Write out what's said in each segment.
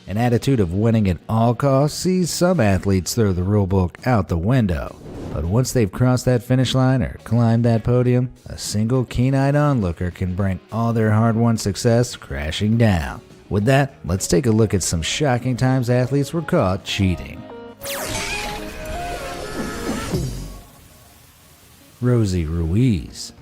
An attitude of winning at all costs sees some athletes throw the rulebook out the window. But once they've crossed that finish line or climbed that podium, a single keen-eyed onlooker can bring all their hard-won success crashing down. With that, let's take a look at some shocking times athletes were caught cheating. Rosie Ruiz.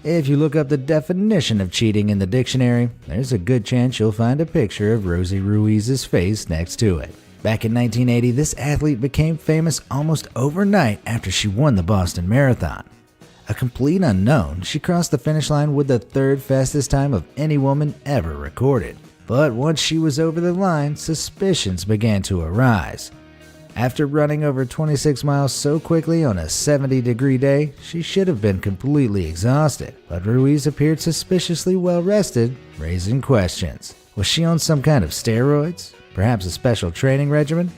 If you look up the definition of cheating in the dictionary, there's a good chance you'll find a picture of Rosie Ruiz's face next to it. Back in 1980, this athlete became famous almost overnight after she won the Boston Marathon. A complete unknown, she crossed the finish line with the third fastest time of any woman ever recorded. But once she was over the line, suspicions began to arise. After running over 26 miles so quickly on a 70-degree day, she should have been completely exhausted, but Ruiz appeared suspiciously well rested, raising questions. Was she on some kind of steroids? Perhaps a special training regimen?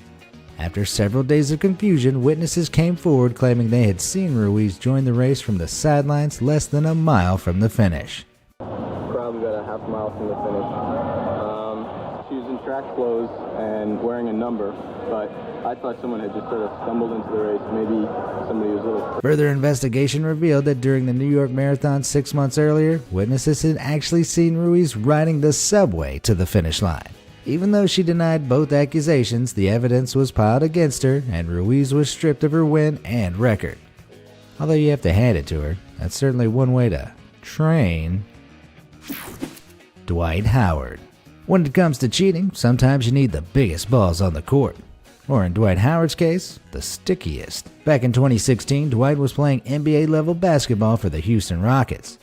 After several days of confusion, witnesses came forward claiming they had seen Ruiz join the race from the sidelines less than a mile from the finish. Probably about a half mile from the finish. She was in track clothes and wearing a number, but I thought someone had just sort of stumbled into the race. Maybe somebody was a little... Further investigation revealed that during the New York Marathon 6 months earlier, witnesses had actually seen Ruiz riding the subway to the finish line. Even though she denied both accusations, the evidence was piled against her, and Ruiz was stripped of her win and record. Although you have to hand it to her, that's certainly one way to train. Dwight Howard. When it comes to cheating, sometimes you need the biggest balls on the court. Or in Dwight Howard's case, the stickiest. Back in 2016, Dwight was playing NBA-level basketball for the Houston Rockets.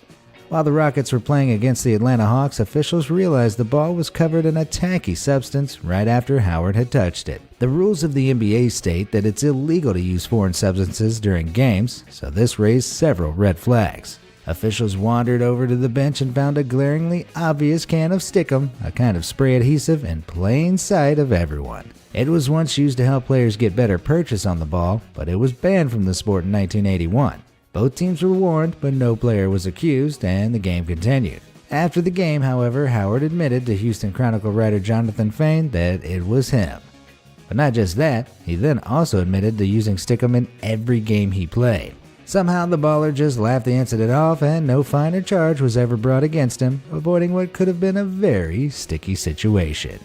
While the Rockets were playing against the Atlanta Hawks, officials realized the ball was covered in a tacky substance right after Howard had touched it. The rules of the NBA state that it's illegal to use foreign substances during games, so this raised several red flags. Officials wandered over to the bench and found a glaringly obvious can of Stickum, a kind of spray adhesive, in plain sight of everyone. It was once used to help players get better purchase on the ball, but it was banned from the sport in 1981. Both teams were warned, but no player was accused, and the game continued. After the game, however, Howard admitted to Houston Chronicle writer Jonathan Fain that it was him. But not just that, he then also admitted to using Stickum in every game he played. Somehow the baller just laughed the incident off, and no fine or charge was ever brought against him, avoiding what could have been a very sticky situation.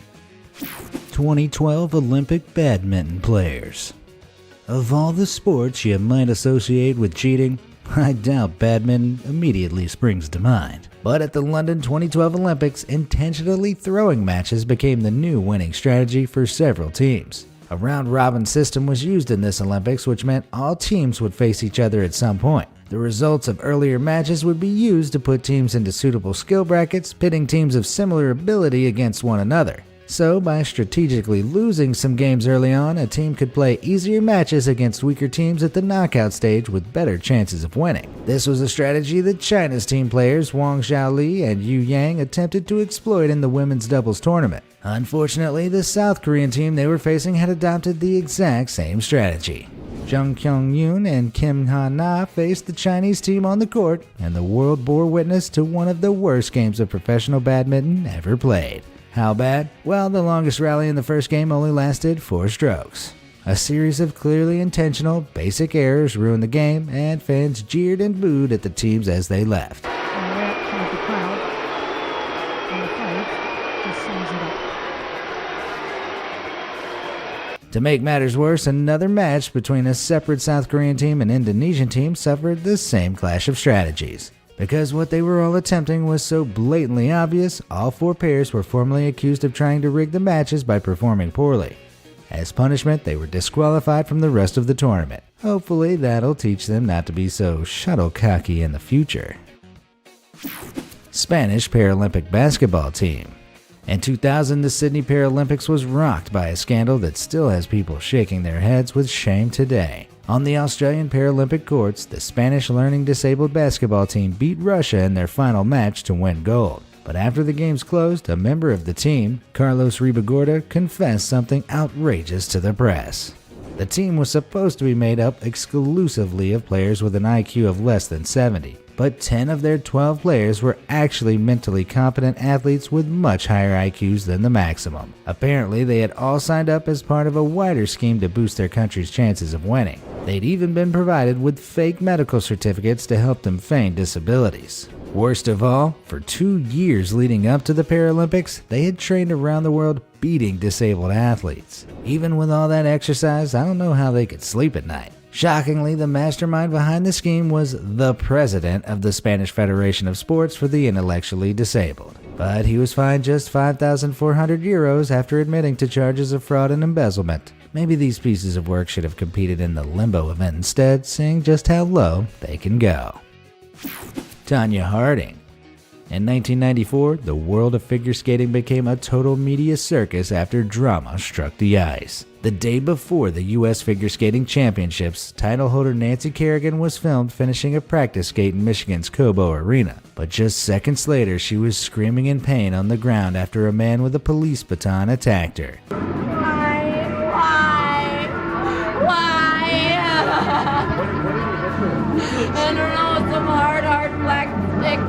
2012 Olympic badminton players. Of all the sports you might associate with cheating, I doubt badminton immediately springs to mind. But at the London 2012 Olympics, intentionally throwing matches became the new winning strategy for several teams. A round-robin system was used in this Olympics, which meant all teams would face each other at some point. The results of earlier matches would be used to put teams into suitable skill brackets, pitting teams of similar ability against one another. So, by strategically losing some games early on, a team could play easier matches against weaker teams at the knockout stage with better chances of winning. This was a strategy that China's team players Wang Xiaoli and Yu Yang attempted to exploit in the women's doubles tournament. Unfortunately, the South Korean team they were facing had adopted the exact same strategy. Jung Kyung-yoon and Kim Ha-na faced the Chinese team on the court, and the world bore witness to one of the worst games of professional badminton ever played. How bad? Well, the longest rally in the first game only lasted 4 strokes. A series of clearly intentional, basic errors ruined the game, and fans jeered and booed at the teams as they left. And the reaction of the crowd and the fans just sums it up. To make matters worse, another match between a separate South Korean team and Indonesian team suffered the same clash of strategies. Because what they were all attempting was so blatantly obvious, all 4 pairs were formally accused of trying to rig the matches by performing poorly. As punishment, they were disqualified from the rest of the tournament. Hopefully, that'll teach them not to be so shuttlecocky in the future. Spanish Paralympic basketball team. In 2000, the Sydney Paralympics was rocked by a scandal that still has people shaking their heads with shame today. On the Australian Paralympic courts, the Spanish learning disabled basketball team beat Russia in their final match to win gold. But after the games closed, a member of the team, Carlos Ribagorda, confessed something outrageous to the press. The team was supposed to be made up exclusively of players with an IQ of less than 70, but 10 of their 12 players were actually mentally competent athletes with much higher IQs than the maximum. Apparently, they had all signed up as part of a wider scheme to boost their country's chances of winning. They'd even been provided with fake medical certificates to help them feign disabilities. Worst of all, for 2 years leading up to the Paralympics, they had trained around the world beating disabled athletes. Even with all that exercise, I don't know how they could sleep at night. Shockingly, the mastermind behind the scheme was the president of the Spanish Federation of Sports for the Intellectually Disabled. But he was fined just 5,400 euros after admitting to charges of fraud and embezzlement. Maybe these pieces of work should have competed in the Limbo event instead, seeing just how low they can go. Tonya Harding. In 1994, the world of figure skating became a total media circus after drama struck the ice. The day before the U.S. Figure Skating Championships, title holder Nancy Kerrigan was filmed finishing a practice skate in Michigan's Cobo Arena. But just seconds later, she was screaming in pain on the ground after a man with a police baton attacked her. I don't know, some hard black stick.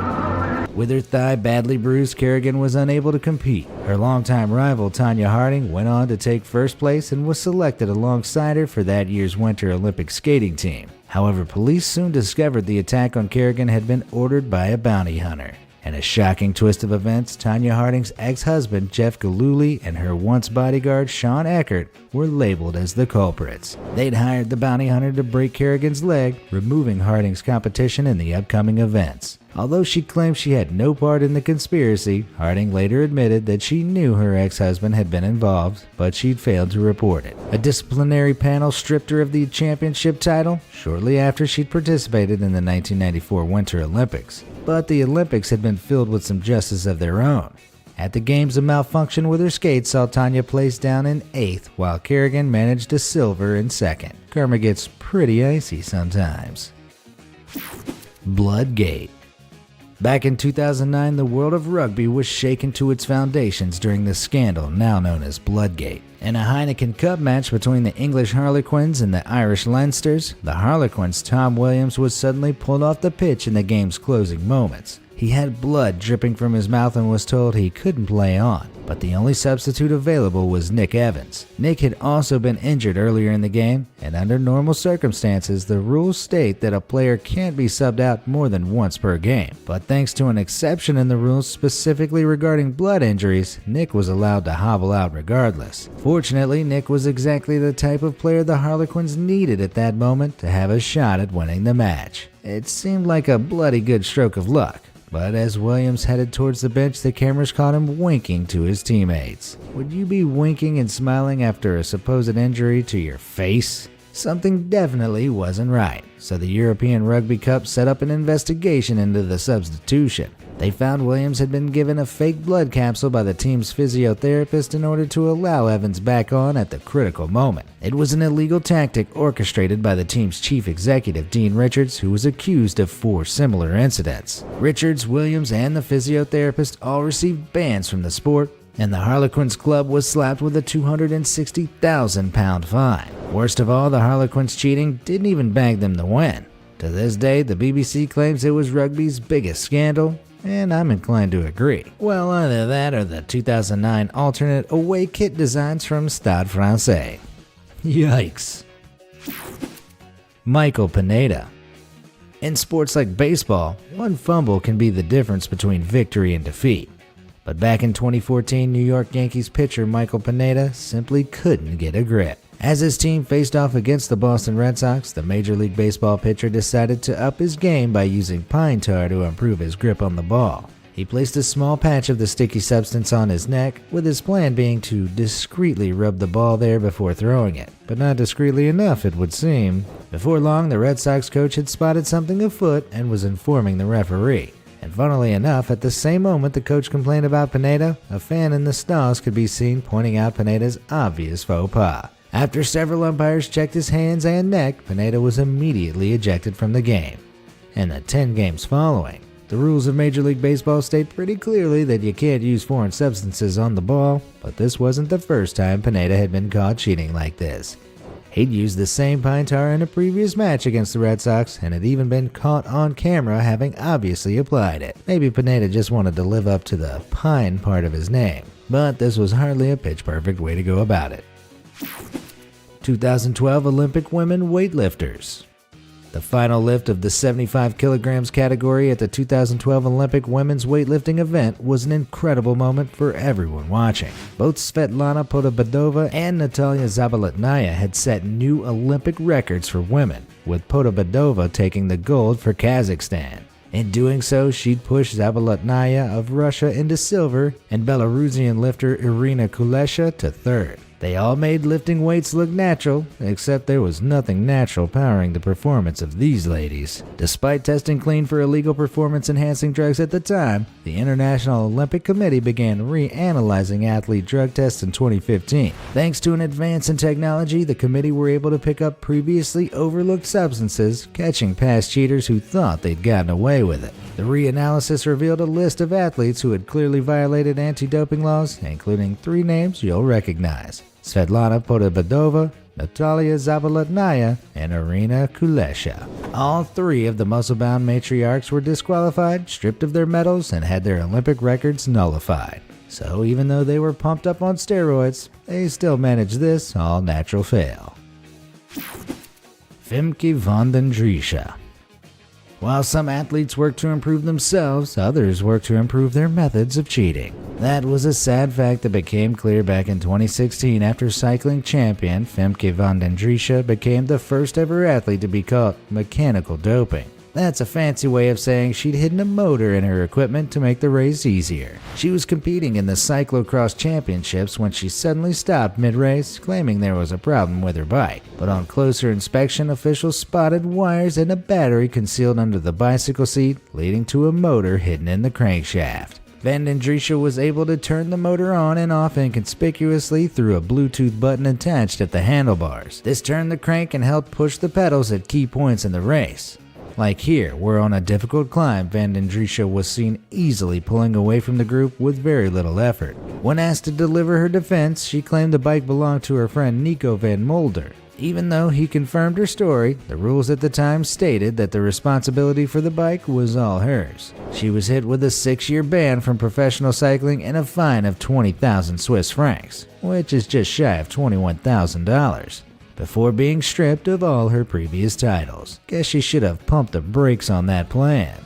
With her thigh badly bruised, Kerrigan was unable to compete. Her longtime rival, Tonya Harding, went on to take first place and was selected alongside her for that year's Winter Olympic skating team. However, police soon discovered the attack on Kerrigan had been ordered by a bounty hunter. In a shocking twist of events, Tonya Harding's ex-husband, Jeff Gillooly, and her once bodyguard, Sean Eckert, were labeled as the culprits. They'd hired the bounty hunter to break Kerrigan's leg, removing Harding's competition in the upcoming events. Although she claimed she had no part in the conspiracy, Harding later admitted that she knew her ex-husband had been involved, but she'd failed to report it. A disciplinary panel stripped her of the championship title shortly after she'd participated in the 1994 Winter Olympics. But the Olympics had been filled with some justice of their own. At the games, a malfunction with her skates saw Tonya placed down in 8th, while Kerrigan managed a silver in 2nd. Karma gets pretty icy sometimes. Bloodgate. Back in 2009, the world of rugby was shaken to its foundations during the scandal now known as Bloodgate. In a Heineken Cup match between the English Harlequins and the Irish Leinsters, the Harlequins' Tom Williams was suddenly pulled off the pitch in the game's closing moments. He had blood dripping from his mouth and was told he couldn't play on, but the only substitute available was Nick Evans. Nick had also been injured earlier in the game, and under normal circumstances, the rules state that a player can't be subbed out more than once per game. But thanks to an exception in the rules specifically regarding blood injuries, Nick was allowed to hobble out regardless. Fortunately, Nick was exactly the type of player the Harlequins needed at that moment to have a shot at winning the match. It seemed like a bloody good stroke of luck. But as Williams headed towards the bench, the cameras caught him winking to his teammates. Would you be winking and smiling after a supposed injury to your face? Something definitely wasn't right, so the European Rugby Cup set up an investigation into the substitution. They found Williams had been given a fake blood capsule by the team's physiotherapist in order to allow Evans back on at the critical moment. It was an illegal tactic orchestrated by the team's chief executive, Dean Richards, who was accused of 4 similar incidents. Richards, Williams, and the physiotherapist all received bans from the sport, and the Harlequins club was slapped with a £260,000 fine. Worst of all, the Harlequins cheating didn't even bag them the win. To this day, the BBC claims it was rugby's biggest scandal, and I'm inclined to agree. Well, either that or the 2009 alternate away kit designs from Stade Francais. Yikes. Michael Pineda. In sports like baseball, one fumble can be the difference between victory and defeat. But back in 2014, New York Yankees pitcher Michael Pineda simply couldn't get a grip. As his team faced off against the Boston Red Sox, the Major League Baseball pitcher decided to up his game by using pine tar to improve his grip on the ball. He placed a small patch of the sticky substance on his neck, with his plan being to discreetly rub the ball there before throwing it. But not discreetly enough, it would seem. Before long, the Red Sox coach had spotted something afoot and was informing the referee. And funnily enough, at the same moment the coach complained about Pineda, a fan in the stalls could be seen pointing out Pineda's obvious faux pas. After several umpires checked his hands and neck, Pineda was immediately ejected from the game. In the 10 games following, the rules of Major League Baseball state pretty clearly that you can't use foreign substances on the ball, but this wasn't the first time Pineda had been caught cheating like this. He'd used the same pine tar in a previous match against the Red Sox and had even been caught on camera having obviously applied it. Maybe Pineda just wanted to live up to the pine part of his name, but this was hardly a pitch-perfect way to go about it. 2012 Olympic Women Weightlifters. The final lift of the 75 kilograms category at the 2012 Olympic women's weightlifting event was an incredible moment for everyone watching. Both Svetlana Podobedova and Natalia Zabaletnaya had set new Olympic records for women, with Podobedova taking the gold for Kazakhstan. In doing so, she'd pushed Zabaletnaya of Russia into silver and Belarusian lifter Irina Kulesha to third. They all made lifting weights look natural, except there was nothing natural powering the performance of these ladies. Despite testing clean for illegal performance-enhancing drugs at the time, the International Olympic Committee began reanalyzing athlete drug tests in 2015. Thanks to an advance in technology, the committee were able to pick up previously overlooked substances, catching past cheaters who thought they'd gotten away with it. The reanalysis revealed a list of athletes who had clearly violated anti-doping laws, including 3 names you'll recognize: Svetlana Podobedova, Natalia Zabaletnaya, and Irina Kulesha. All 3 of the muscle-bound matriarchs were disqualified, stripped of their medals, and had their Olympic records nullified. So even though they were pumped up on steroids, they still managed this all-natural fail. Femke van den Driesche. While some athletes work to improve themselves, others work to improve their methods of cheating. That was a sad fact that became clear back in 2016 after cycling champion Femke van den Driesche became the first ever athlete to be caught mechanical doping. That's a fancy way of saying she'd hidden a motor in her equipment to make the race easier. She was competing in the cyclocross championships when she suddenly stopped mid-race, claiming there was a problem with her bike. But on closer inspection, officials spotted wires and a battery concealed under the bicycle seat, leading to a motor hidden in the crankshaft. Van den Driesche was able to turn the motor on and off inconspicuously through a Bluetooth button attached at the handlebars. This turned the crank and helped push the pedals at key points in the race. Like here, where on a difficult climb, Van den Driesche was seen easily pulling away from the group with very little effort. When asked to deliver her defense, she claimed the bike belonged to her friend Nico van Mulder. Even though he confirmed her story, the rules at the time stated that the responsibility for the bike was all hers. She was hit with a 6-year ban from professional cycling and a fine of 20,000 Swiss francs, which is just shy of $21,000. Before being stripped of all her previous titles. Guess she should have pumped the brakes on that plan.